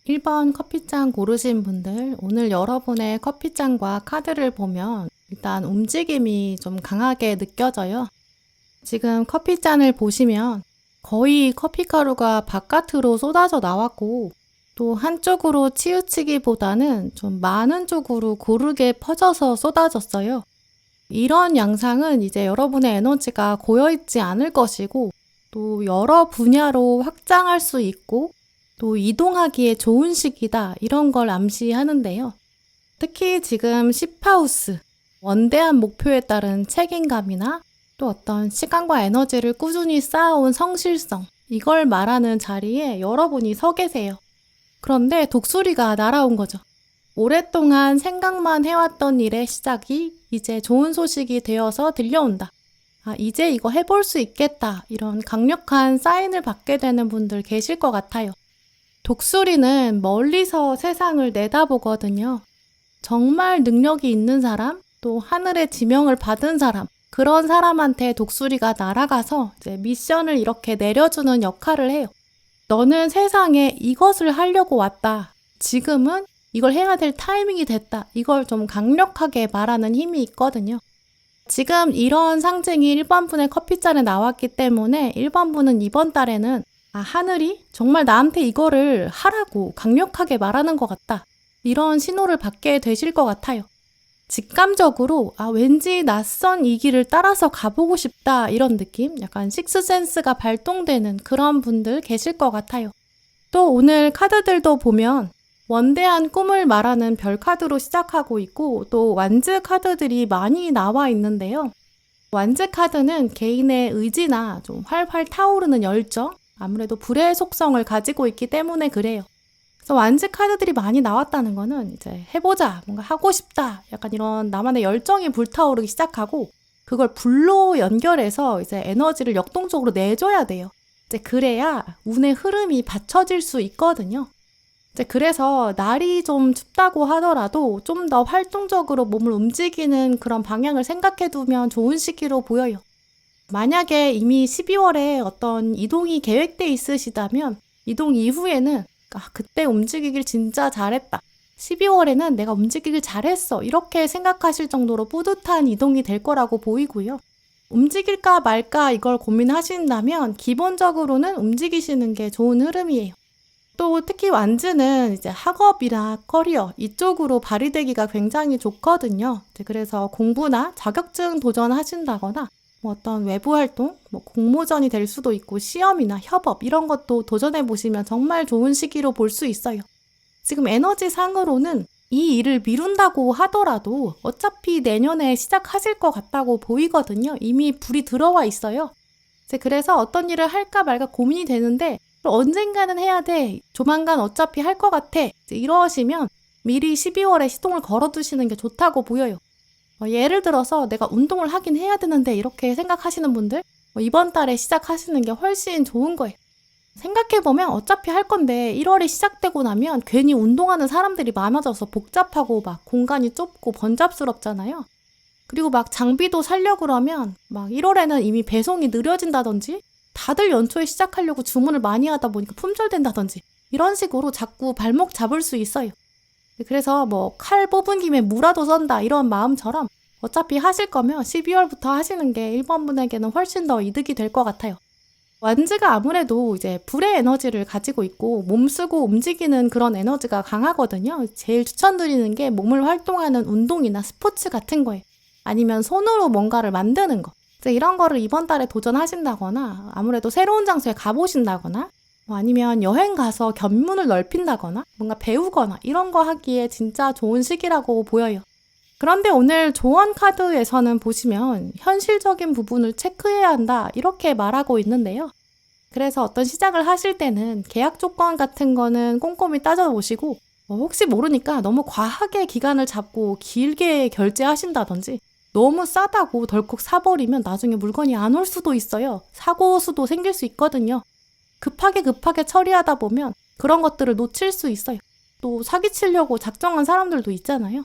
1번 커피잔 고르신 분들, 오늘 여러분의 커피잔과 카드를 보면 일단 움직임이 좀 강하게 느껴져요. 지금 커피잔을 보시면 거의 커피가루가 바깥으로 쏟아져 나왔고, 또 한쪽으로 치우치기보다는 좀 많은 쪽으로 고르게 퍼져서 쏟아졌어요. 이런 양상은 이제 여러분의 에너지가 고여있지 않을 것이고, 또 여러 분야로 확장할 수 있고, 또 이동하기에 좋은 시기다, 이런 걸 암시하는데요. 특히 지금 10하우스, 원대한 목표에 따른 책임감이나 또 어떤 시간과 에너지를 꾸준히 쌓아온 성실성, 이걸 말하는 자리에 여러분이 서 계세요. 그런데 독수리가 날아온 거죠. 오랫동안 생각만 해왔던 일의 시작이 이제 좋은 소식이 되어서 들려온다. 이제 이거 해볼 수 있겠다. 이런 강력한 사인을 받게 되는 분들 계실 것 같아요. 독수리는 멀리서 세상을 내다보거든요. 정말 능력이 있는 사람, 또 하늘의 지명을 받은 사람, 그런 사람한테 독수리가 날아가서 이제 미션을 이렇게 내려주는 역할을 해요. 너는 세상에 이것을 하려고 왔다. 지금은 이걸 해야 될 타이밍이 됐다. 이걸 좀 강력하게 말하는 힘이 있거든요. 지금 이런 상징이 1번 분의 커피잔에 나왔기 때문에 1번 분은 이번 달에는 하늘이 정말 나한테 이거를 하라고 강력하게 말하는 것 같다. 이런 신호를 받게 되실 것 같아요. 직감적으로 왠지 낯선 이 길을 따라서 가보고 싶다, 이런 느낌? 약간 식스센스가 발동되는 그런 분들 계실 것 같아요. 또 오늘 카드들도 보면 원대한 꿈을 말하는 별 카드로 시작하고 있고, 또 완즈 카드들이 많이 나와 있는데요. 완즈 카드는 개인의 의지나 좀 활활 타오르는 열정, 아무래도 불의 속성을 가지고 있기 때문에 그래요. 그래서 완즈 카드들이 많이 나왔다는 거는 이제 해보자, 뭔가 하고 싶다, 약간 이런 나만의 열정이 불타오르기 시작하고, 그걸 불로 연결해서 이제 에너지를 역동적으로 내줘야 돼요. 이제 그래야 운의 흐름이 받쳐질 수 있거든요. 이제 그래서 날이 좀 춥다고 하더라도 좀 더 활동적으로 몸을 움직이는 그런 방향을 생각해 두면 좋은 시기로 보여요. 만약에 이미 12월에 어떤 이동이 계획돼 있으시다면 이동 이후에는 그때 움직이길 진짜 잘했다. 12월에는 내가 움직이길 잘했어. 이렇게 생각하실 정도로 뿌듯한 이동이 될 거라고 보이고요. 움직일까 말까 이걸 고민하신다면 기본적으로는 움직이시는 게 좋은 흐름이에요. 또 특히 완즈는 이제 학업이나 커리어 이쪽으로 발휘되기가 굉장히 좋거든요. 그래서 공부나 자격증 도전하신다거나 어떤 외부 활동, 공모전이 될 수도 있고 시험이나 협업 이런 것도 도전해 보시면 정말 좋은 시기로 볼 수 있어요. 지금 에너지 상으로는 이 일을 미룬다고 하더라도 어차피 내년에 시작하실 것 같다고 보이거든요. 이미 불이 들어와 있어요. 그래서 어떤 일을 할까 말까 고민이 되는데 언젠가는 해야 돼. 조만간 어차피 할 것 같아. 이러시면 미리 12월에 시동을 걸어두시는 게 좋다고 보여요. 예를 들어서 내가 운동을 하긴 해야 되는데 이렇게 생각하시는 분들 이번 달에 시작하시는 게 훨씬 좋은 거예요. 생각해보면 어차피 할 건데 1월에 시작되고 나면 괜히 운동하는 사람들이 많아져서 복잡하고 막 공간이 좁고 번잡스럽잖아요. 그리고 막 장비도 사려고 그러면 막 1월에는 이미 배송이 느려진다든지 다들 연초에 시작하려고 주문을 많이 하다 보니까 품절된다든지 이런 식으로 자꾸 발목 잡을 수 있어요. 그래서 칼 뽑은 김에 무라도 썬다 이런 마음처럼 어차피 하실 거면 12월부터 하시는 게 1번 분에게는 훨씬 더 이득이 될 것 같아요. 완즈가 아무래도 이제 불의 에너지를 가지고 있고 몸 쓰고 움직이는 그런 에너지가 강하거든요. 제일 추천드리는 게 몸을 활동하는 운동이나 스포츠 같은 거예요. 아니면 손으로 뭔가를 만드는 거. 이런 거를 이번 달에 도전하신다거나 아무래도 새로운 장소에 가보신다거나 아니면 여행 가서 견문을 넓힌다거나 뭔가 배우거나 이런 거 하기에 진짜 좋은 시기라고 보여요. 그런데 오늘 조언 카드에서는 보시면 현실적인 부분을 체크해야 한다 이렇게 말하고 있는데요. 그래서 어떤 시작을 하실 때는 계약 조건 같은 거는 꼼꼼히 따져보시고 혹시 모르니까 너무 과하게 기간을 잡고 길게 결제하신다든지 너무 싸다고 덜컥 사버리면 나중에 물건이 안 올 수도 있어요. 사고 수도 생길 수 있거든요. 급하게 처리하다 보면 그런 것들을 놓칠 수 있어요. 또 사기치려고 작정한 사람들도 있잖아요.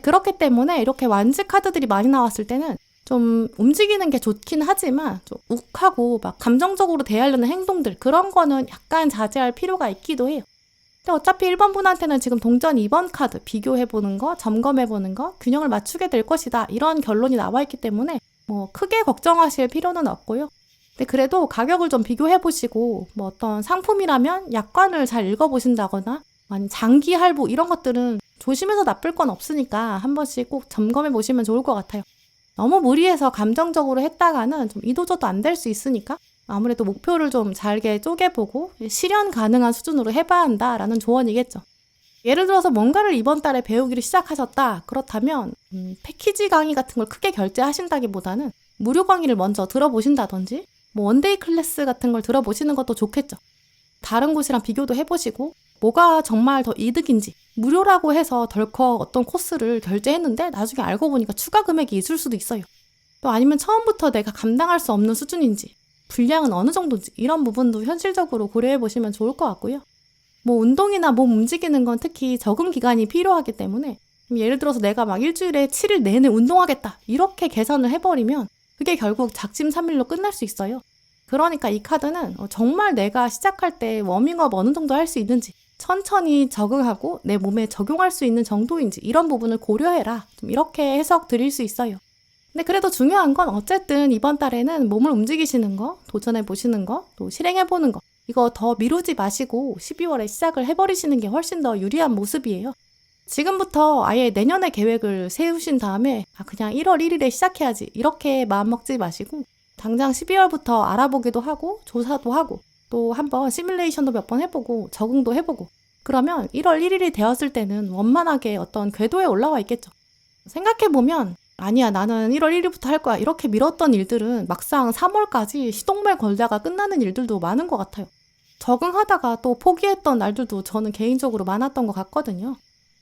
그렇기 때문에 이렇게 완즈 카드들이 많이 나왔을 때는 좀 움직이는 게 좋긴 하지만 좀 욱하고 막 감정적으로 대하려는 행동들 그런 거는 약간 자제할 필요가 있기도 해요. 근데 어차피 1번 분한테는 지금 동전 2번 카드 비교해보는 거, 점검해보는 거, 균형을 맞추게 될 것이다. 이런 결론이 나와 있기 때문에 뭐 크게 걱정하실 필요는 없고요. 근데 그래도 가격을 좀 비교해보시고 뭐 어떤 상품이라면 약관을 잘 읽어보신다거나 아니 장기 할부 이런 것들은 조심해서 나쁠 건 없으니까 한 번씩 꼭 점검해보시면 좋을 것 같아요. 너무 무리해서 감정적으로 했다가는 좀 이도저도 안 될 수 있으니까 아무래도 목표를 좀 잘게 쪼개보고 실현 가능한 수준으로 해봐야 한다라는 조언이겠죠. 예를 들어서 뭔가를 이번 달에 배우기를 시작하셨다. 그렇다면 패키지 강의 같은 걸 크게 결제하신다기보다는 무료 강의를 먼저 들어보신다든지 뭐 원데이 클래스 같은 걸 들어보시는 것도 좋겠죠. 다른 곳이랑 비교도 해보시고 뭐가 정말 더 이득인지 무료라고 해서 덜컥 어떤 코스를 결제했는데 나중에 알고 보니까 추가 금액이 있을 수도 있어요. 또 아니면 처음부터 내가 감당할 수 없는 수준인지 분량은 어느 정도인지 이런 부분도 현실적으로 고려해 보시면 좋을 것 같고요. 뭐 운동이나 몸 움직이는 건 특히 적응 기간이 필요하기 때문에 예를 들어서 내가 막 일주일에 7일 내내 운동하겠다 이렇게 계산을 해버리면 그게 결국 작심삼일로 끝날 수 있어요. 그러니까 이 카드는 정말 내가 시작할 때 워밍업 어느 정도 할 수 있는지 천천히 적응하고 내 몸에 적용할 수 있는 정도인지 이런 부분을 고려해라. 좀 이렇게 해석 드릴 수 있어요. 근데 그래도 중요한 건 어쨌든 이번 달에는 몸을 움직이시는 거, 도전해 보시는 거, 또 실행해 보는 거 이거 더 미루지 마시고 12월에 시작을 해버리시는 게 훨씬 더 유리한 모습이에요. 지금부터 아예 내년의 계획을 세우신 다음에 그냥 1월 1일에 시작해야지 이렇게 마음먹지 마시고 당장 12월부터 알아보기도 하고 조사도 하고 또 한번 시뮬레이션도 몇 번 해보고 적응도 해보고 그러면 1월 1일이 되었을 때는 원만하게 어떤 궤도에 올라와 있겠죠. 생각해보면 아니야 나는 1월 1일부터 할 거야 이렇게 미뤘던 일들은 막상 3월까지 시동말 걸다가 끝나는 일들도 많은 것 같아요. 적응하다가 또 포기했던 날들도 저는 개인적으로 많았던 것 같거든요.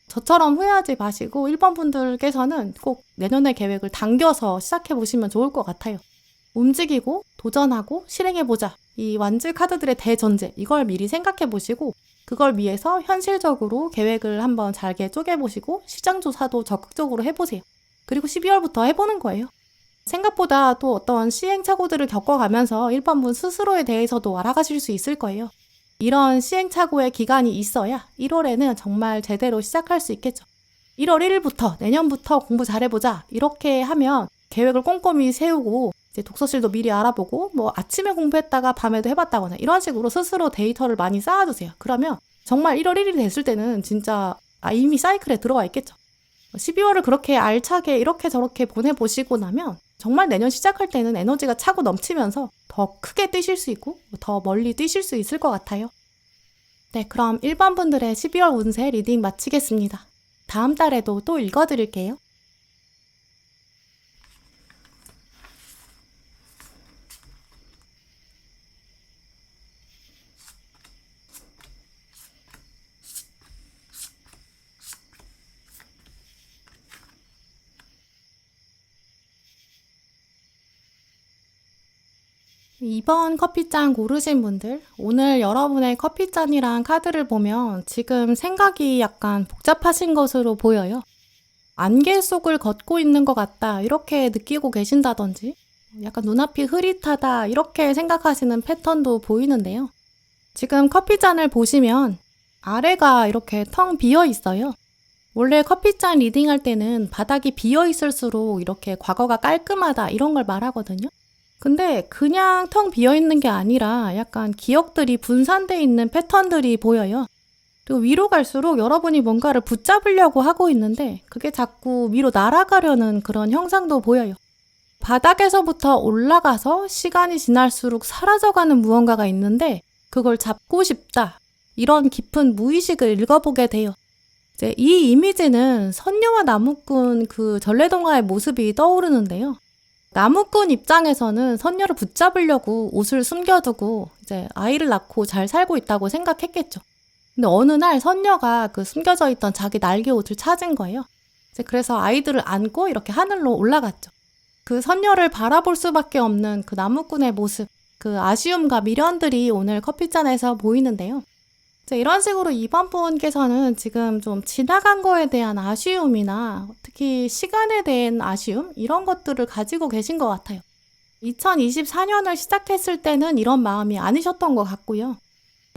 저처럼 후회하지 마시고 1번 분들께서는 꼭 내년의 계획을 당겨서 시작해보시면 좋을 것 같아요. 움직이고 도전하고 실행해보자. 이 완즈 카드들의 대전제 이걸 미리 생각해보시고 그걸 위해서 현실적으로 계획을 한번 잘게 쪼개보시고 시장 조사도 적극적으로 해보세요. 그리고 12월부터 해보는 거예요. 생각보다 또 어떤 시행착오들을 겪어가면서 1번분 스스로에 대해서도 알아가실 수 있을 거예요. 이런 시행착오의 기간이 있어야 1월에는 정말 제대로 시작할 수 있겠죠. 1월 1일부터 내년부터 공부 잘해보자 이렇게 하면 계획을 꼼꼼히 세우고 이제 독서실도 미리 알아보고 뭐 아침에 공부했다가 밤에도 해봤다거나 이런 식으로 스스로 데이터를 많이 쌓아두세요. 그러면 정말 1월 1일이 됐을 때는 진짜 이미 사이클에 들어와 있겠죠. 12월을 그렇게 알차게 이렇게 저렇게 보내보시고 나면 정말 내년 시작할 때는 에너지가 차고 넘치면서 더 크게 뛰실 수 있고 더 멀리 뛰실 수 있을 것 같아요. 네, 그럼 1번 분들의 12월 운세 리딩 마치겠습니다. 다음 달에도 또 읽어드릴게요. 이번 커피잔 고르신 분들, 오늘 여러분의 커피잔이랑 카드를 보면 지금 생각이 약간 복잡하신 것으로 보여요. 안개 속을 걷고 있는 것 같다 이렇게 느끼고 계신다든지 약간 눈앞이 흐릿하다 이렇게 생각하시는 패턴도 보이는데요. 지금 커피잔을 보시면 아래가 이렇게 텅 비어 있어요. 원래 커피잔 리딩할 때는 바닥이 비어 있을수록 이렇게 과거가 깔끔하다 이런 걸 말하거든요. 근데 그냥 텅 비어있는 게 아니라 약간 기억들이 분산되어 있는 패턴들이 보여요. 그리고 위로 갈수록 여러분이 뭔가를 붙잡으려고 하고 있는데 그게 자꾸 위로 날아가려는 그런 형상도 보여요. 바닥에서부터 올라가서 시간이 지날수록 사라져가는 무언가가 있는데 그걸 잡고 싶다. 이런 깊은 무의식을 읽어보게 돼요. 이제 이 이미지는 선녀와 나무꾼 그 전래동화의 모습이 떠오르는데요. 나무꾼 입장에서는 선녀를 붙잡으려고 옷을 숨겨두고 이제 아이를 낳고 잘 살고 있다고 생각했겠죠. 근데 어느 날 선녀가 그 숨겨져 있던 자기 날개 옷을 찾은 거예요. 이제 그래서 아이들을 안고 이렇게 하늘로 올라갔죠. 그 선녀를 바라볼 수밖에 없는 그 나무꾼의 모습, 그 아쉬움과 미련들이 오늘 커피잔에서 보이는데요. 이런 식으로 이번 분께서는 지금 좀 지나간 거에 대한 아쉬움이나 특히 시간에 대한 아쉬움 이런 것들을 가지고 계신 것 같아요. 2024년을 시작했을 때는 이런 마음이 아니셨던 것 같고요.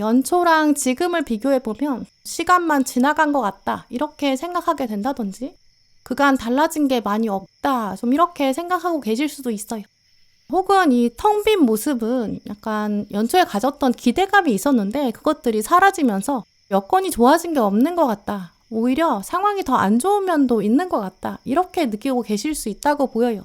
연초랑 지금을 비교해보면 시간만 지나간 것 같다 이렇게 생각하게 된다든지 그간 달라진 게 많이 없다 좀 이렇게 생각하고 계실 수도 있어요. 혹은 이 텅 빈 모습은 약간 연초에 가졌던 기대감이 있었는데 그것들이 사라지면서 여건이 좋아진 게 없는 것 같다. 오히려 상황이 더 안 좋은 면도 있는 것 같다. 이렇게 느끼고 계실 수 있다고 보여요.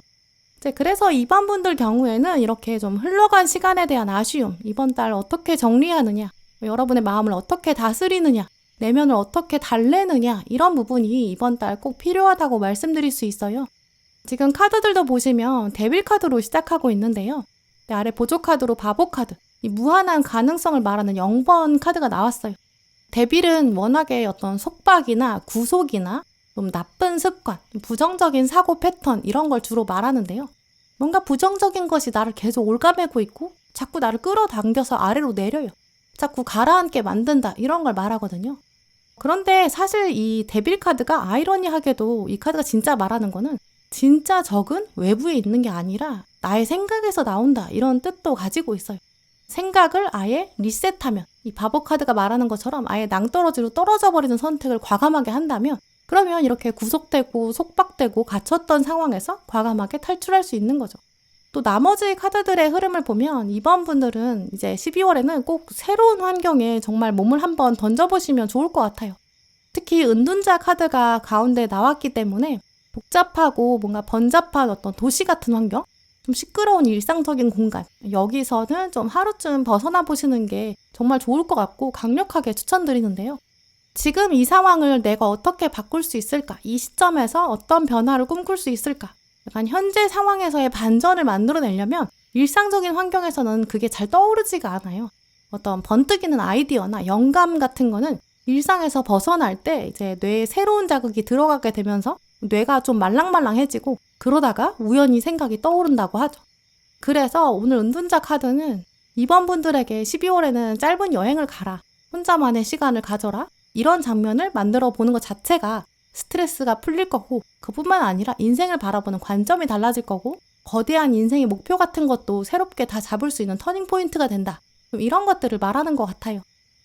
그래서 이번 분들 경우에는 이렇게 좀 흘러간 시간에 대한 아쉬움, 이번 달 어떻게 정리하느냐, 여러분의 마음을 어떻게 다스리느냐, 내면을 어떻게 달래느냐 이런 부분이 이번 달 꼭 필요하다고 말씀드릴 수 있어요. 지금 카드들도 보시면 데빌 카드로 시작하고 있는데요. 아래 보조 카드로 바보 카드, 이 무한한 가능성을 말하는 0번 카드가 나왔어요. 데빌은 워낙에 어떤 속박이나 구속이나 좀 나쁜 습관, 부정적인 사고 패턴 이런 걸 주로 말하는데요. 뭔가 부정적인 것이 나를 계속 올가매고 있고 자꾸 나를 끌어당겨서 아래로 내려요. 자꾸 가라앉게 만든다 이런 걸 말하거든요. 그런데 사실 이 데빌 카드가 아이러니하게도 이 카드가 진짜 말하는 거는 진짜 적은 외부에 있는 게 아니라 나의 생각에서 나온다 이런 뜻도 가지고 있어요. 생각을 아예 리셋하면 이 바보 카드가 말하는 것처럼 아예 낭떠러지로 떨어져 버리는 선택을 과감하게 한다면 그러면 이렇게 구속되고 속박되고 갇혔던 상황에서 과감하게 탈출할 수 있는 거죠. 또 나머지 카드들의 흐름을 보면 이번 분들은 이제 12월에는 꼭 새로운 환경에 정말 몸을 한번 던져보시면 좋을 것 같아요. 특히 은둔자 카드가 가운데 나왔기 때문에 복잡하고 뭔가 번잡한 어떤 도시 같은 환경, 좀 시끄러운 일상적인 공간, 여기서는 좀 하루쯤 벗어나 보시는 게 정말 좋을 것 같고 강력하게 추천드리는데요. 지금 이 상황을 내가 어떻게 바꿀 수 있을까? 이 시점에서 어떤 변화를 꿈꿀 수 있을까? 약간 현재 상황에서의 반전을 만들어내려면 일상적인 환경에서는 그게 잘 떠오르지가 않아요. 어떤 번뜩이는 아이디어나 영감 같은 거는 일상에서 벗어날 때 이제 뇌에 새로운 자극이 들어가게 되면서 뇌가 좀 말랑말랑해지고 그러다가 우연히 생각이 떠오른다고 하죠. 그래서 오늘 은둔자 카드는 이번 분들에게 12월에는 짧은 여행을 가라, 혼자만의 시간을 가져라 이런 장면을 만들어 보는 것 자체가 스트레스가 풀릴 거고 그뿐만 아니라 인생을 바라보는 관점이 달라질 거고 거대한 인생의 목표 같은 것도 새롭게 다 잡을 수 있는 터닝 포인트가 된다. 이런 것들을 말하는 것 같아요.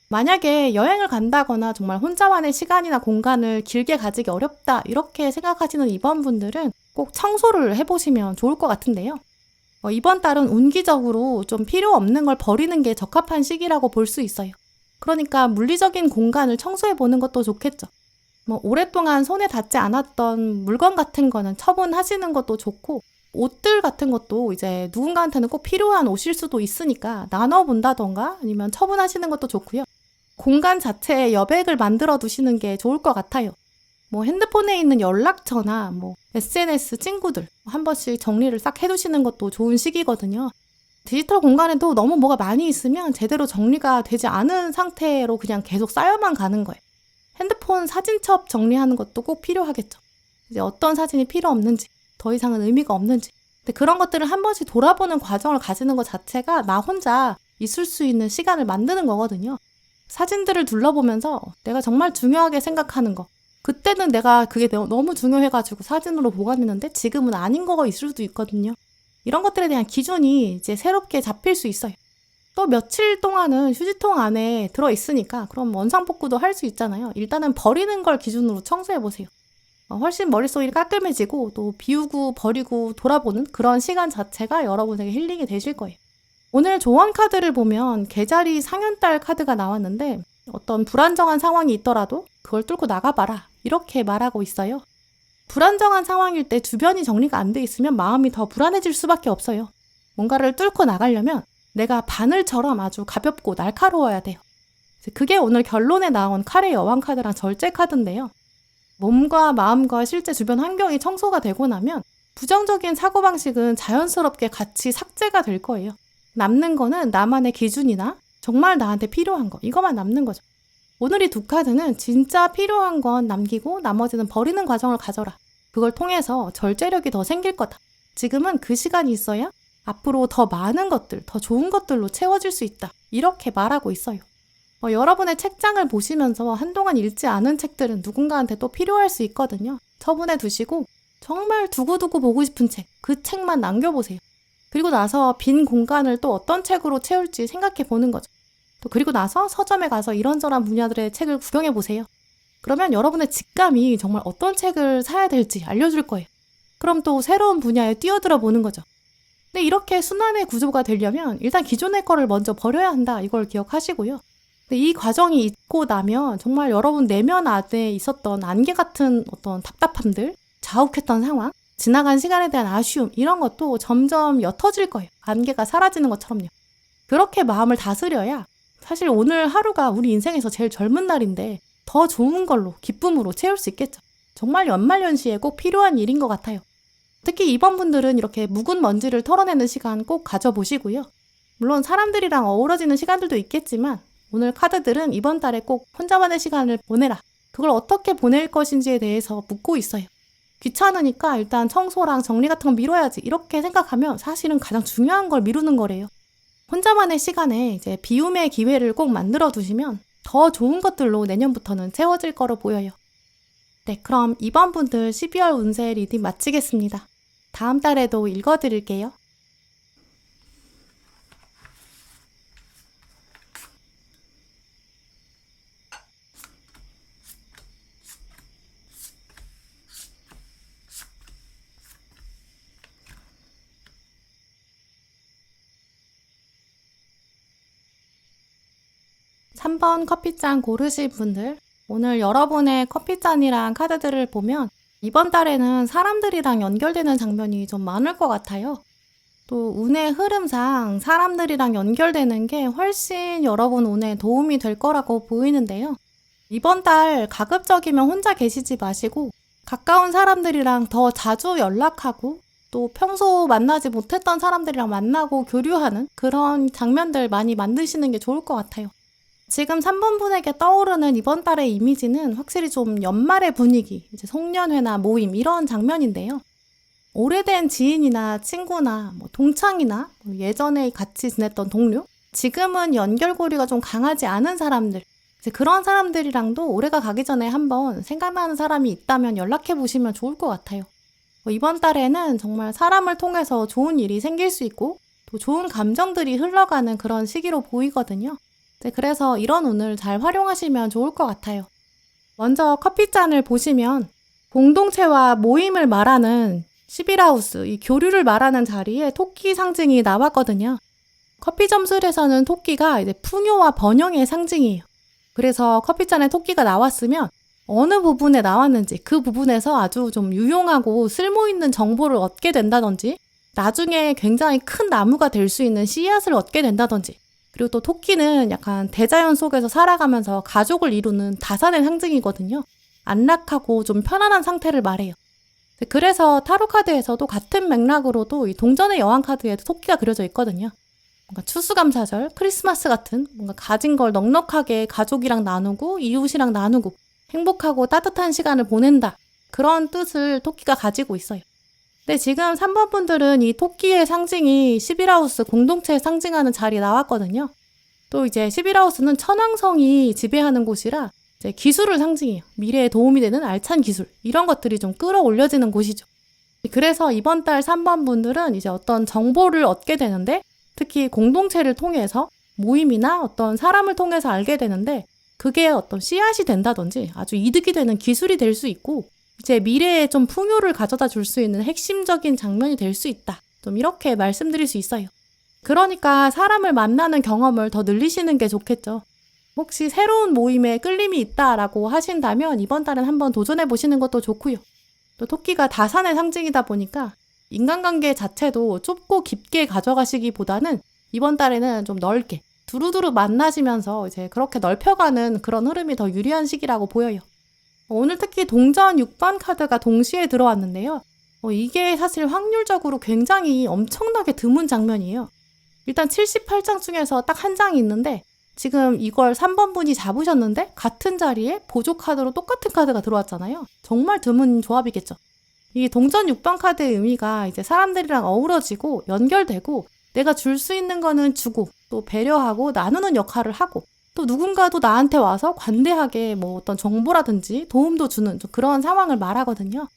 만약에 여행을 간다거나 정말 혼자만의 시간이나 공간을 길게 가지기 어렵다 이렇게 생각하시는 이번 분들은 꼭 청소를 해보시면 좋을 것 같은데요. 이번 달은 운기적으로 좀 필요 없는 걸 버리는 게 적합한 시기라고 볼 수 있어요. 그러니까 물리적인 공간을 청소해보는 것도 좋겠죠. 오랫동안 손에 닿지 않았던 물건 같은 거는 처분하시는 것도 좋고 옷들 같은 것도 이제 누군가한테는 꼭 필요한 옷일 수도 있으니까 나눠본다던가 아니면 처분하시는 것도 좋고요. 공간 자체에 여백을 만들어 두시는 게 좋을 것 같아요. 핸드폰에 있는 연락처나 SNS 친구들 한 번씩 정리를 싹 해두시는 것도 좋은 시기거든요. 디지털 공간에도 너무 뭐가 많이 있으면 제대로 정리가 되지 않은 상태로 그냥 계속 쌓여만 가는 거예요. 핸드폰 사진첩 정리하는 것도 꼭 필요하겠죠. 이제 어떤 사진이 필요 없는지, 더 이상은 의미가 없는지. 근데 그런 것들을 한 번씩 돌아보는 과정을 가지는 것 자체가 나 혼자 있을 수 있는 시간을 만드는 거거든요. 사진들을 둘러보면서 내가 정말 중요하게 생각하는 거. 그때는 내가 그게 너무 중요해가지고 사진으로 보관했는데 지금은 아닌 거가 있을 수도 있거든요. 이런 것들에 대한 기준이 이제 새롭게 잡힐 수 있어요. 또 며칠 동안은 휴지통 안에 들어있으니까 그럼 원상복구도 할 수 있잖아요. 일단은 버리는 걸 기준으로 청소해보세요. 훨씬 머릿속이 깔끔해지고 또 비우고 버리고 돌아보는 그런 시간 자체가 여러분에게 힐링이 되실 거예요. 오늘 조언 카드를 보면 개자리 상현달 카드가 나왔는데 어떤 불안정한 상황이 있더라도 그걸 뚫고 나가봐라 이렇게 말하고 있어요. 불안정한 상황일 때 주변이 정리가 안 돼 있으면 마음이 더 불안해질 수밖에 없어요. 뭔가를 뚫고 나가려면 내가 바늘처럼 아주 가볍고 날카로워야 돼요. 그게 오늘 결론에 나온 칼의 여왕 카드랑 절제 카드인데요. 몸과 마음과 실제 주변 환경이 청소가 되고 나면 부정적인 사고방식은 자연스럽게 같이 삭제가 될 거예요. 남는 거는 나만의 기준이나 정말 나한테 필요한 거 이것만 남는 거죠. 오늘 이 두 카드는 진짜 필요한 건 남기고 나머지는 버리는 과정을 가져라. 그걸 통해서 절제력이 더 생길 거다. 지금은 그 시간이 있어야 앞으로 더 많은 것들, 더 좋은 것들로 채워질 수 있다. 이렇게 말하고 있어요. 여러분의 책장을 보시면서 한동안 읽지 않은 책들은 누군가한테 또 필요할 수 있거든요. 처분해 두시고 정말 두고두고 보고 싶은 책, 그 책만 남겨보세요. 그리고 나서 빈 공간을 또 어떤 책으로 채울지 생각해 보는 거죠. 또 그리고 나서 서점에 가서 이런저런 분야들의 책을 구경해 보세요. 그러면 여러분의 직감이 정말 어떤 책을 사야 될지 알려줄 거예요. 그럼 또 새로운 분야에 뛰어들어 보는 거죠. 근데 이렇게 순환의 구조가 되려면 일단 기존의 거를 먼저 버려야 한다. 이걸 기억하시고요. 근데 이 과정이 있고 나면 정말 여러분 내면 안에 있었던 안개 같은 어떤 답답함들, 자욱했던 상황, 지나간 시간에 대한 아쉬움 이런 것도 점점 옅어질 거예요. 안개가 사라지는 것처럼요. 그렇게 마음을 다스려야 사실 오늘 하루가 우리 인생에서 제일 젊은 날인데 더 좋은 걸로 기쁨으로 채울 수 있겠죠. 정말 연말연시에 꼭 필요한 일인 것 같아요. 특히 이번 분들은 이렇게 묵은 먼지를 털어내는 시간 꼭 가져보시고요. 물론 사람들이랑 어우러지는 시간들도 있겠지만 오늘 카드들은 이번 달에 꼭 혼자만의 시간을 보내라. 그걸 어떻게 보낼 것인지에 대해서 묻고 있어요. 귀찮으니까 일단 청소랑 정리 같은 거 미뤄야지 이렇게 생각하면 사실은 가장 중요한 걸 미루는 거래요. 혼자만의 시간에 이제 비움의 기회를 꼭 만들어 두시면 더 좋은 것들로 내년부터는 채워질 거로 보여요. 네, 그럼 이번 분들 12월 운세 리딩 마치겠습니다. 다음 달에도 읽어드릴게요. 삼 번 커피잔 고르실 분들, 오늘 여러분의 커피잔이랑 카드들을 보면 이번 달에는 사람들이랑 연결되는 장면이 좀 많을 것 같아요. 또 운의 흐름상 사람들이랑 연결되는 게 훨씬 여러분 운에 도움이 될 거라고 보이는데요. 이번 달 가급적이면 혼자 계시지 마시고 가까운 사람들이랑 더 자주 연락하고 또 평소 만나지 못했던 사람들이랑 만나고 교류하는 그런 장면들 많이 만드시는 게 좋을 것 같아요. 지금 3번 분에게 떠오르는 이번 달의 이미지는 확실히 좀 연말의 분위기, 이제 송년회나 모임 이런 장면인데요. 오래된 지인이나 친구나 동창이나 예전에 같이 지냈던 동료, 지금은 연결고리가 좀 강하지 않은 사람들, 이제 그런 사람들이랑도 올해가 가기 전에 한번 생각나는 사람이 있다면 연락해 보시면 좋을 것 같아요. 이번 달에는 정말 사람을 통해서 좋은 일이 생길 수 있고 또 좋은 감정들이 흘러가는 그런 시기로 보이거든요. 그래서 이런 운을 잘 활용하시면 좋을 것 같아요. 먼저 커피잔을 보시면 공동체와 모임을 말하는 11하우스, 이 교류를 말하는 자리에 토끼 상징이 나왔거든요. 커피 점술에서는 토끼가 이제 풍요와 번영의 상징이에요. 그래서 커피잔에 토끼가 나왔으면 어느 부분에 나왔는지 그 부분에서 아주 좀 유용하고 쓸모있는 정보를 얻게 된다든지 나중에 굉장히 큰 나무가 될 수 있는 씨앗을 얻게 된다든지 그리고 또 토끼는 약간 대자연 속에서 살아가면서 가족을 이루는 다산의 상징이거든요. 안락하고 좀 편안한 상태를 말해요. 그래서 타로 카드에서도 같은 맥락으로도 이 동전의 여왕 카드에도 토끼가 그려져 있거든요. 뭔가 추수감사절, 크리스마스 같은 뭔가 가진 걸 넉넉하게 가족이랑 나누고 이웃이랑 나누고 행복하고 따뜻한 시간을 보낸다. 그런 뜻을 토끼가 가지고 있어요. 근데 지금 3번 분들은 이 토끼의 상징이 11하우스 공동체에 상징하는 자리에 나왔거든요. 또 이제 11하우스는 천왕성이 지배하는 곳이라 이제 기술을 상징해요. 미래에 도움이 되는 알찬 기술. 이런 것들이 좀 끌어올려지는 곳이죠. 그래서 이번 달 3번 분들은 이제 어떤 정보를 얻게 되는데 특히 공동체를 통해서 모임이나 어떤 사람을 통해서 알게 되는데 그게 어떤 씨앗이 된다든지 아주 이득이 되는 기술이 될 수 있고 이제 미래에 좀 풍요를 가져다 줄 수 있는 핵심적인 장면이 될 수 있다. 좀 이렇게 말씀드릴 수 있어요. 그러니까 사람을 만나는 경험을 더 늘리시는 게 좋겠죠. 혹시 새로운 모임에 끌림이 있다라고 하신다면 이번 달은 한번 도전해 보시는 것도 좋고요. 또 토끼가 다산의 상징이다 보니까 인간관계 자체도 좁고 깊게 가져가시기보다는 이번 달에는 좀 넓게 두루두루 만나시면서 이제 그렇게 넓혀가는 그런 흐름이 더 유리한 시기라고 보여요. 오늘 특히 동전 6번 카드가 동시에 들어왔는데요. 이게 사실 확률적으로 굉장히 엄청나게 드문 장면이에요. 일단 78장 중에서 딱 한 장이 있는데 지금 이걸 3번 분이 잡으셨는데 같은 자리에 보조 카드로 똑같은 카드가 들어왔잖아요. 정말 드문 조합이겠죠. 이 동전 6번 카드의 의미가 이제 사람들이랑 어우러지고 연결되고 내가 줄 수 있는 거는 주고 또 배려하고 나누는 역할을 하고 또 누군가도 나한테 와서 관대하게 어떤 정보라든지 도움도 주는 좀 그런 상황을 말하거든요.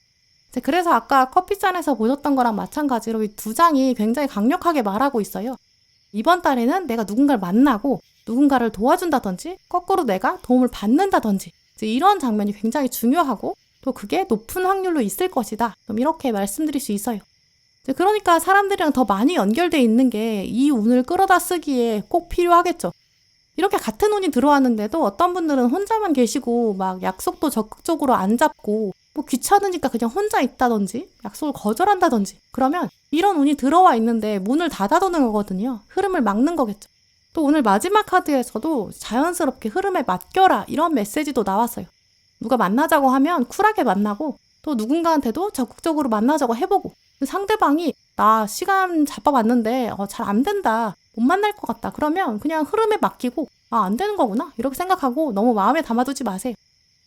그래서 아까 커피잔에서 보셨던 거랑 마찬가지로 이 두 장이 굉장히 강력하게 말하고 있어요. 이번 달에는 내가 누군가를 만나고 누군가를 도와준다든지 거꾸로 내가 도움을 받는다든지 이제 이런 장면이 굉장히 중요하고 또 그게 높은 확률로 있을 것이다. 좀 이렇게 말씀드릴 수 있어요. 이제 그러니까 사람들이랑 더 많이 연결돼 있는 게 이 운을 끌어다 쓰기에 꼭 필요하겠죠. 이렇게 같은 운이 들어왔는데도 어떤 분들은 혼자만 계시고 막 약속도 적극적으로 안 잡고 뭐 귀찮으니까 그냥 혼자 있다든지 약속을 거절한다든지 그러면 이런 운이 들어와 있는데 문을 닫아두는 거거든요. 흐름을 막는 거겠죠. 또 오늘 마지막 카드에서도 자연스럽게 흐름에 맡겨라 이런 메시지도 나왔어요. 누가 만나자고 하면 쿨하게 만나고 또 누군가한테도 적극적으로 만나자고 해보고 상대방이 나 시간 잡아봤는데 잘 안 된다. 못 만날 것 같다. 그러면 그냥 흐름에 맡기고 안 되는 거구나. 이렇게 생각하고 너무 마음에 담아두지 마세요.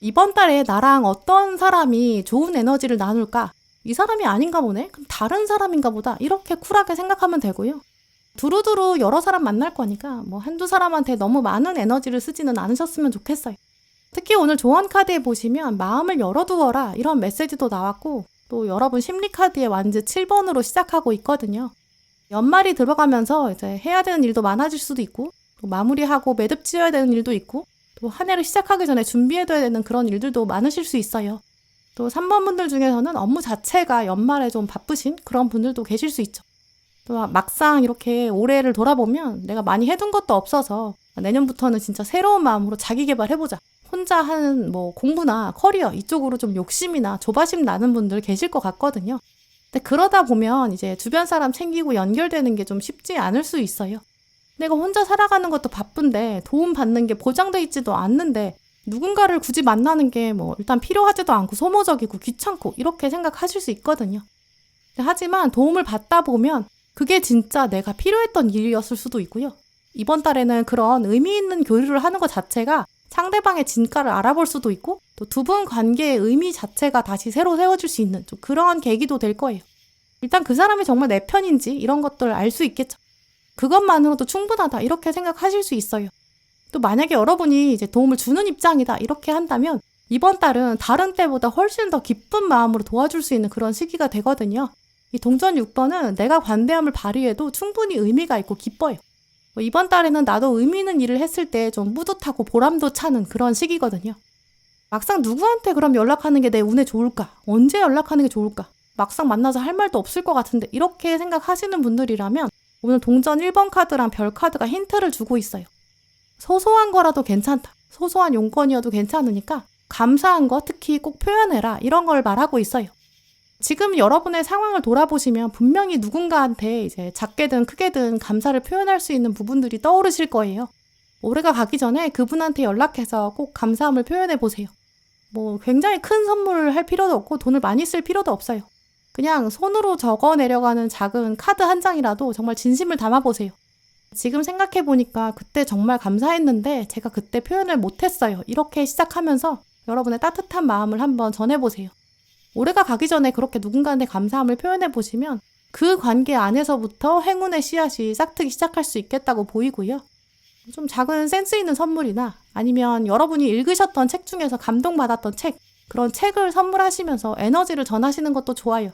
이번 달에 나랑 어떤 사람이 좋은 에너지를 나눌까? 이 사람이 아닌가 보네? 그럼 다른 사람인가 보다. 이렇게 쿨하게 생각하면 되고요. 두루두루 여러 사람 만날 거니까 뭐 한두 사람한테 너무 많은 에너지를 쓰지는 않으셨으면 좋겠어요. 특히 오늘 조언 카드에 보시면 마음을 열어두어라 이런 메시지도 나왔고 또 여러분 심리 카드의 완즈 7번으로 시작하고 있거든요. 연말이 들어가면서 이제 해야 되는 일도 많아질 수도 있고 또 마무리하고 매듭 지어야 되는 일도 있고 또 한 해를 시작하기 전에 준비해둬야 되는 그런 일들도 많으실 수 있어요. 또 3번 분들 중에서는 업무 자체가 연말에 좀 바쁘신 그런 분들도 계실 수 있죠. 또 막상 이렇게 올해를 돌아보면 내가 많이 해둔 것도 없어서 내년부터는 진짜 새로운 마음으로 자기 개발해보자. 혼자 하는 뭐 공부나 커리어 이쪽으로 좀 욕심이나 조바심 나는 분들 계실 것 같거든요. 근데 그러다 보면 이제 주변 사람 챙기고 연결되는 게 좀 쉽지 않을 수 있어요. 내가 혼자 살아가는 것도 바쁜데 도움 받는 게 보장돼 있지도 않는데 누군가를 굳이 만나는 게 뭐 일단 필요하지도 않고 소모적이고 귀찮고 이렇게 생각하실 수 있거든요. 하지만 도움을 받다 보면 그게 진짜 내가 필요했던 일이었을 수도 있고요. 이번 달에는 그런 의미 있는 교류를 하는 것 자체가 상대방의 진가를 알아볼 수도 있고 또 두 분 관계의 의미 자체가 다시 새로 세워질 수 있는 좀 그런 계기도 될 거예요. 일단 그 사람이 정말 내 편인지 이런 것들을 알 수 있겠죠. 그것만으로도 충분하다 이렇게 생각하실 수 있어요. 또 만약에 여러분이 이제 도움을 주는 입장이다 이렇게 한다면 이번 달은 다른 때보다 훨씬 더 기쁜 마음으로 도와줄 수 있는 그런 시기가 되거든요. 이 동전 6번은 내가 관대함을 발휘해도 충분히 의미가 있고 기뻐요. 이번 달에는 나도 의미 있는 일을 했을 때 좀 뿌듯하고 보람도 차는 그런 시기거든요. 막상 누구한테 그럼 연락하는 게 내 운에 좋을까? 언제 연락하는 게 좋을까? 막상 만나서 할 말도 없을 것 같은데 이렇게 생각하시는 분들이라면 오늘 동전 1번 카드랑 별 카드가 힌트를 주고 있어요. 소소한 거라도 괜찮다. 소소한 용건이어도 괜찮으니까 감사한 거 특히 꼭 표현해라. 이런 걸 말하고 있어요. 지금 여러분의 상황을 돌아보시면 분명히 누군가한테 이제 작게든 크게든 감사를 표현할 수 있는 부분들이 떠오르실 거예요. 올해가 가기 전에 그분한테 연락해서 꼭 감사함을 표현해 보세요. 뭐 굉장히 큰 선물을 할 필요도 없고 돈을 많이 쓸 필요도 없어요. 그냥 손으로 적어 내려가는 작은 카드 한 장이라도 정말 진심을 담아 보세요. 지금 생각해 보니까 그때 정말 감사했는데 제가 그때 표현을 못했어요. 이렇게 시작하면서 여러분의 따뜻한 마음을 한번 전해보세요. 올해가 가기 전에 그렇게 누군가한테 감사함을 표현해 보시면 그 관계 안에서부터 행운의 씨앗이 싹트기 시작할 수 있겠다고 보이고요. 좀 작은 센스 있는 선물이나 아니면 여러분이 읽으셨던 책 중에서 감동받았던 책, 그런 책을 선물하시면서 에너지를 전하시는 것도 좋아요.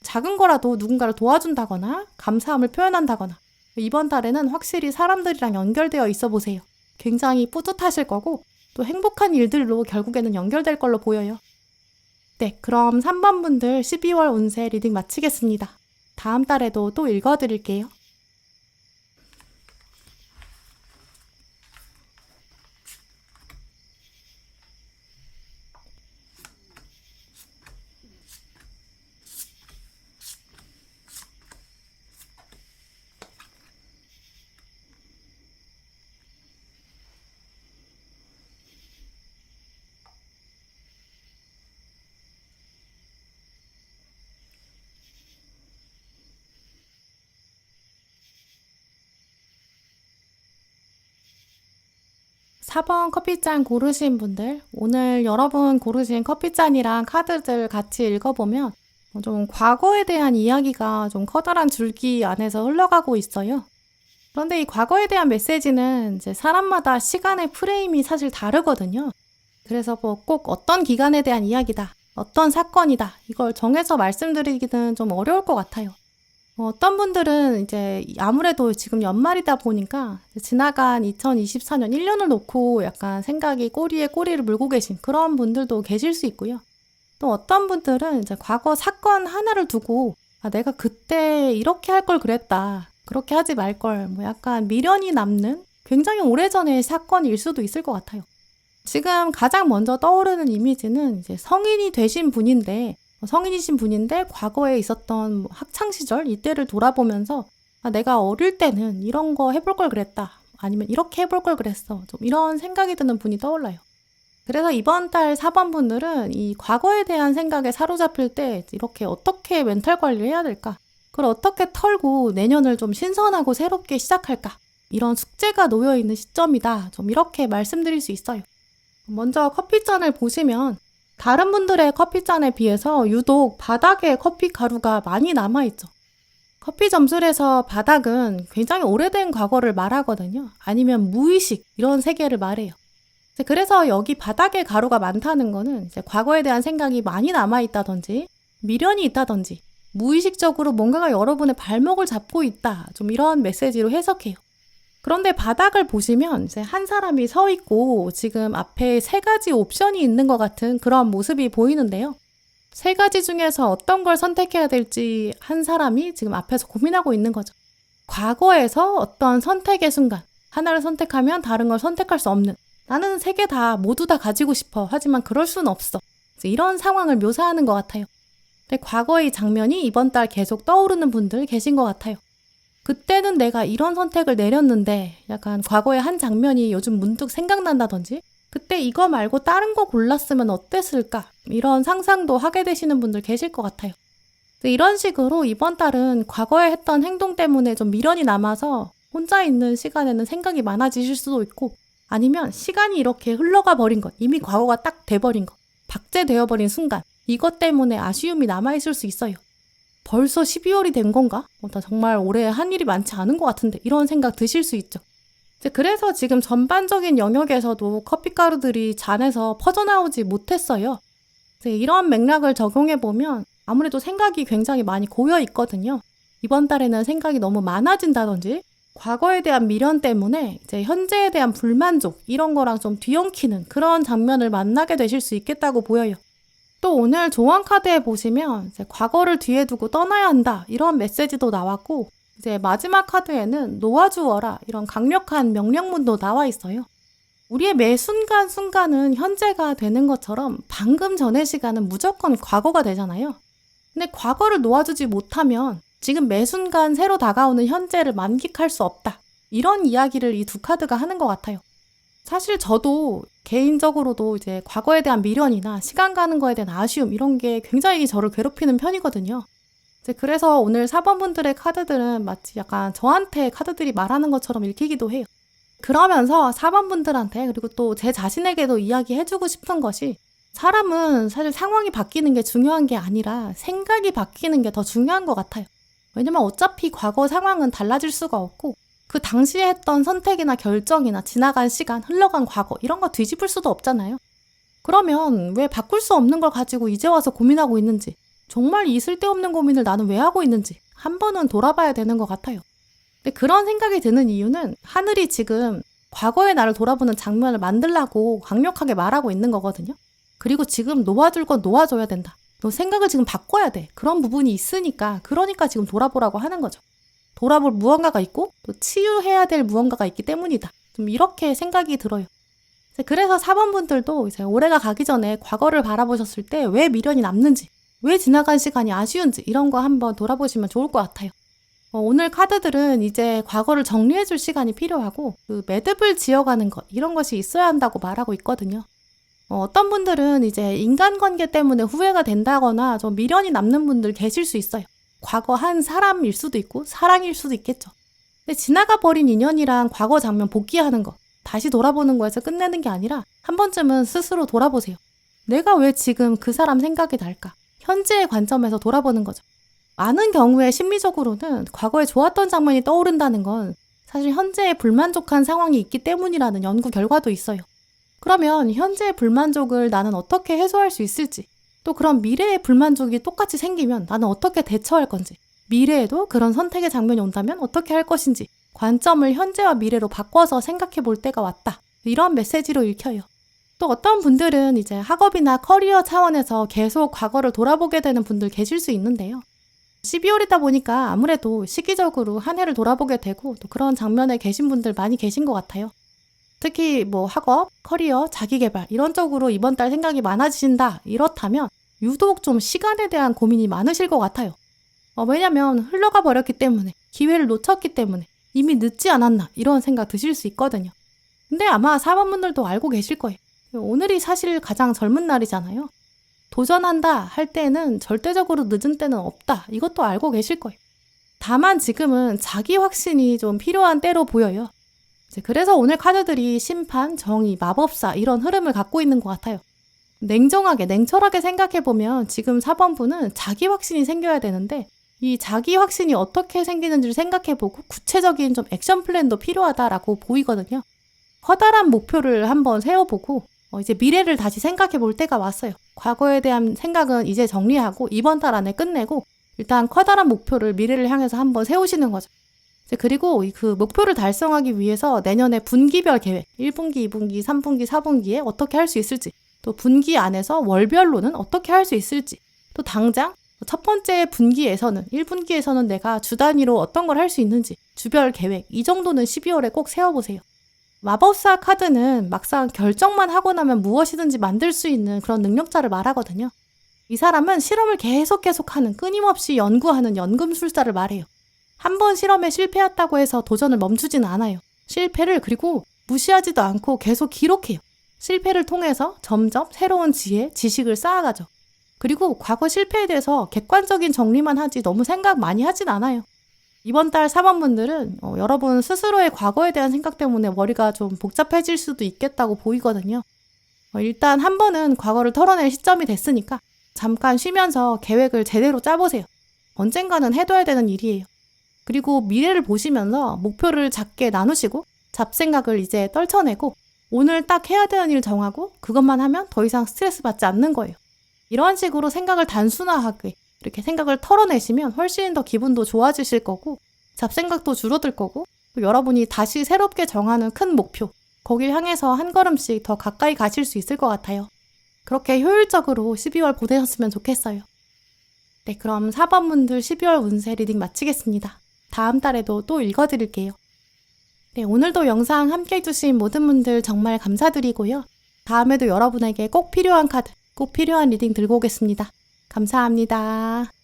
작은 거라도 누군가를 도와준다거나 감사함을 표현한다거나 이번 달에는 확실히 사람들이랑 연결되어 있어 보세요. 굉장히 뿌듯하실 거고 또 행복한 일들로 결국에는 연결될 걸로 보여요. 네, 그럼 3번 분들 12월 운세 리딩 마치겠습니다. 다음 달에도 또 읽어드릴게요. 사 번 커피잔 고르신 분들, 오늘 여러분 고르신 커피잔이랑 카드들 같이 읽어보면 좀 과거에 대한 이야기가 좀 커다란 줄기 안에서 흘러가고 있어요. 그런데 이 과거에 대한 메시지는 이제 사람마다 시간의 프레임이 사실 다르거든요. 그래서 뭐 꼭 어떤 기간에 대한 이야기다, 어떤 사건이다, 이걸 정해서 말씀드리기는 좀 어려울 것 같아요. 어떤 분들은 이제 아무래도 지금 연말이다 보니까 지나간 2024년 1년을 놓고 약간 생각이 꼬리에 꼬리를 물고 계신 그런 분들도 계실 수 있고요. 또 어떤 분들은 이제 과거 사건 하나를 두고 내가 그때 이렇게 할 걸 그랬다. 그렇게 하지 말 걸. 뭐 약간 미련이 남는 굉장히 오래전의 사건일 수도 있을 것 같아요. 지금 가장 먼저 떠오르는 이미지는 이제 성인이신 분인데 과거에 있었던 뭐 학창 시절 이때를 돌아보면서 내가 어릴 때는 이런 거 해볼 걸 그랬다. 아니면 이렇게 해볼 걸 그랬어. 좀 이런 생각이 드는 분이 떠올라요. 그래서 이번 달 4번 분들은 이 과거에 대한 생각에 사로잡힐 때 이렇게 어떻게 멘탈 관리를 해야 될까? 그걸 어떻게 털고 내년을 좀 신선하고 새롭게 시작할까? 이런 숙제가 놓여 있는 시점이다. 좀 이렇게 말씀드릴 수 있어요. 먼저 커피잔을 보시면 다른 분들의 커피잔에 비해서 유독 바닥에 커피 가루가 많이 남아있죠. 커피 점술에서 바닥은 굉장히 오래된 과거를 말하거든요. 아니면 무의식 이런 세계를 말해요. 그래서 여기 바닥에 가루가 많다는 거는 이제 과거에 대한 생각이 많이 남아있다든지 미련이 있다든지 무의식적으로 뭔가가 여러분의 발목을 잡고 있다. 좀 이런 메시지로 해석해요. 그런데 바닥을 보시면 이제 한 사람이 서 있고 지금 앞에 3가지 옵션이 있는 것 같은 그런 모습이 보이는데요. 3가지 중에서 어떤 걸 선택해야 될지 한 사람이 지금 앞에서 고민하고 있는 거죠. 과거에서 어떤 선택의 순간, 하나를 선택하면 다른 걸 선택할 수 없는, 나는 3개 다 모두 다 가지고 싶어. 하지만 그럴 수는 없어. 이런 상황을 묘사하는 것 같아요. 근데 과거의 장면이 이번 달 계속 떠오르는 분들 계신 것 같아요. 그때는 내가 이런 선택을 내렸는데 약간 과거의 한 장면이 요즘 문득 생각난다든지 그때 이거 말고 다른 거 골랐으면 어땠을까? 이런 상상도 하게 되시는 분들 계실 것 같아요. 이런 식으로 이번 달은 과거에 했던 행동 때문에 좀 미련이 남아서 혼자 있는 시간에는 생각이 많아지실 수도 있고 아니면 시간이 이렇게 흘러가 버린 것, 이미 과거가 딱 돼버린 것, 박제되어 버린 순간 이것 때문에 아쉬움이 남아있을 수 있어요. 벌써 12월이 된 건가? 나 정말 올해 한 일이 많지 않은 것 같은데 이런 생각 드실 수 있죠. 그래서 지금 전반적인 영역에서도 커피가루들이 잔에서 퍼져나오지 못했어요. 이런 맥락을 적용해보면 아무래도 생각이 굉장히 많이 고여 있거든요. 이번 달에는 생각이 너무 많아진다든지 과거에 대한 미련 때문에 이제 현재에 대한 불만족 이런 거랑 좀 뒤엉키는 그런 장면을 만나게 되실 수 있겠다고 보여요. 또 오늘 조언 카드에 보시면 이제 과거를 뒤에 두고 떠나야 한다 이런 메시지도 나왔고 이제 마지막 카드에는 놓아주어라 이런 강력한 명령문도 나와 있어요. 우리의 매 순간순간은 현재가 되는 것처럼 방금 전의 시간은 무조건 과거가 되잖아요. 근데 과거를 놓아주지 못하면 지금 매 순간 새로 다가오는 현재를 만끽할 수 없다. 이런 이야기를 이 2카드가 하는 것 같아요. 사실 저도 개인적으로도 이제 과거에 대한 미련이나 시간 가는 거에 대한 아쉬움 이런 게 굉장히 저를 괴롭히는 편이거든요. 그래서 오늘 4번 분들의 카드들은 마치 약간 저한테 카드들이 말하는 것처럼 읽히기도 해요. 그러면서 4번 분들한테 그리고 또 제 자신에게도 이야기해주고 싶은 것이 사람은 사실 상황이 바뀌는 게 중요한 게 아니라 생각이 바뀌는 게 더 중요한 것 같아요. 왜냐면 어차피 과거 상황은 달라질 수가 없고 그 당시에 했던 선택이나 결정이나 지나간 시간, 흘러간 과거 이런 거 뒤집을 수도 없잖아요. 그러면 왜 바꿀 수 없는 걸 가지고 이제 와서 고민하고 있는지 정말 이 쓸데없는 고민을 나는 왜 하고 있는지 한 번은 돌아봐야 되는 것 같아요. 근데 그런 생각이 드는 이유는 하늘이 지금 과거의 나를 돌아보는 장면을 만들라고 강력하게 말하고 있는 거거든요. 그리고 지금 놓아줄 건 놓아줘야 된다. 너 생각을 지금 바꿔야 돼. 그런 부분이 있으니까 그러니까 지금 돌아보라고 하는 거죠. 돌아볼 무언가가 있고 또 치유해야 될 무언가가 있기 때문이다. 좀 이렇게 생각이 들어요. 그래서 4번 분들도 이제 올해가 가기 전에 과거를 바라보셨을 때 왜 미련이 남는지, 왜 지나간 시간이 아쉬운지 이런 거 한번 돌아보시면 좋을 것 같아요. 오늘 카드들은 이제 과거를 정리해줄 시간이 필요하고 그 매듭을 지어가는 것 이런 것이 있어야 한다고 말하고 있거든요. 어떤 분들은 이제 인간관계 때문에 후회가 된다거나 좀 미련이 남는 분들 계실 수 있어요. 과거 한 사람일 수도 있고 사랑일 수도 있겠죠. 근데 지나가 버린 인연이랑 과거 장면 복귀하는 거 다시 돌아보는 거에서 끝내는 게 아니라 한 번쯤은 스스로 돌아보세요. 내가 왜 지금 그 사람 생각이 날까? 현재의 관점에서 돌아보는 거죠. 많은 경우에 심리적으로는 과거에 좋았던 장면이 떠오른다는 건 사실 현재에 불만족한 상황이 있기 때문이라는 연구 결과도 있어요. 그러면 현재의 불만족을 나는 어떻게 해소할 수 있을지 또 그런 미래의 불만족이 똑같이 생기면 나는 어떻게 대처할 건지 미래에도 그런 선택의 장면이 온다면 어떻게 할 것인지 관점을 현재와 미래로 바꿔서 생각해 볼 때가 왔다. 이런 메시지로 읽혀요. 또 어떤 분들은 이제 학업이나 커리어 차원에서 계속 과거를 돌아보게 되는 분들 계실 수 있는데요. 12월이다 보니까 아무래도 시기적으로 한 해를 돌아보게 되고 또 그런 장면에 계신 분들 많이 계신 것 같아요. 특히 뭐 학업, 커리어, 자기계발 이런 쪽으로 이번 달 생각이 많아지신다 이렇다면 유독 좀 시간에 대한 고민이 많으실 것 같아요. 왜냐면 흘러가 버렸기 때문에, 기회를 놓쳤기 때문에 이미 늦지 않았나 이런 생각 드실 수 있거든요. 근데 아마 사모분들도 알고 계실 거예요. 오늘이 사실 가장 젊은 날이잖아요. 도전한다 할 때는 절대적으로 늦은 때는 없다. 이것도 알고 계실 거예요. 다만 지금은 자기 확신이 좀 필요한 때로 보여요. 그래서 오늘 카드들이 심판, 정의, 마법사 이런 흐름을 갖고 있는 것 같아요. 냉정하게, 냉철하게 생각해보면 지금 4번분은 자기 확신이 생겨야 되는데 이 자기 확신이 어떻게 생기는지를 생각해보고 구체적인 좀 액션 플랜도 필요하다라고 보이거든요. 커다란 목표를 한번 세워보고 이제 미래를 다시 생각해 볼 때가 왔어요. 과거에 대한 생각은 이제 정리하고 이번 달 안에 끝내고 일단 커다란 목표를 미래를 향해서 한번 세우시는 거죠. 그리고 그 목표를 달성하기 위해서 내년에 분기별 계획, 1분기, 2분기, 3분기, 4분기에 어떻게 할 수 있을지, 또 분기 안에서 월별로는 어떻게 할 수 있을지, 또 당장 첫 번째 분기에서는, 1분기에서는 내가 주 단위로 어떤 걸 할 수 있는지, 주별 계획, 이 정도는 12월에 꼭 세워보세요. 마법사 카드는 막상 결정만 하고 나면 무엇이든지 만들 수 있는 그런 능력자를 말하거든요. 이 사람은 실험을 계속하는, 끊임없이 연구하는 연금술사를 말해요. 한 번 실험에 실패했다고 해서 도전을 멈추지는 않아요. 실패를 그리고 무시하지도 않고 계속 기록해요. 실패를 통해서 점점 새로운 지혜, 지식을 쌓아가죠. 그리고 과거 실패에 대해서 객관적인 정리만 하지 너무 생각 많이 하진 않아요. 이번 달 3번분들은 여러분 스스로의 과거에 대한 생각 때문에 머리가 좀 복잡해질 수도 있겠다고 보이거든요. 일단 한 번은 과거를 털어낼 시점이 됐으니까 잠깐 쉬면서 계획을 제대로 짜보세요. 언젠가는 해둬야 되는 일이에요. 그리고 미래를 보시면서 목표를 작게 나누시고 잡생각을 이제 떨쳐내고 오늘 딱 해야 되는 일 정하고 그것만 하면 더 이상 스트레스 받지 않는 거예요. 이런 식으로 생각을 단순화하게 이렇게 생각을 털어내시면 훨씬 더 기분도 좋아지실 거고 잡생각도 줄어들 거고 또 여러분이 다시 새롭게 정하는 큰 목표 거길 향해서 한 걸음씩 더 가까이 가실 수 있을 것 같아요. 그렇게 효율적으로 12월 보내셨으면 좋겠어요. 네, 그럼 4번분들 12월 운세 리딩 마치겠습니다. 다음 달에도 또 읽어드릴게요. 네, 오늘도 영상 함께 해주신 모든 분들 정말 감사드리고요. 다음에도 여러분에게 꼭 필요한 카드, 꼭 필요한 리딩 들고 오겠습니다. 감사합니다.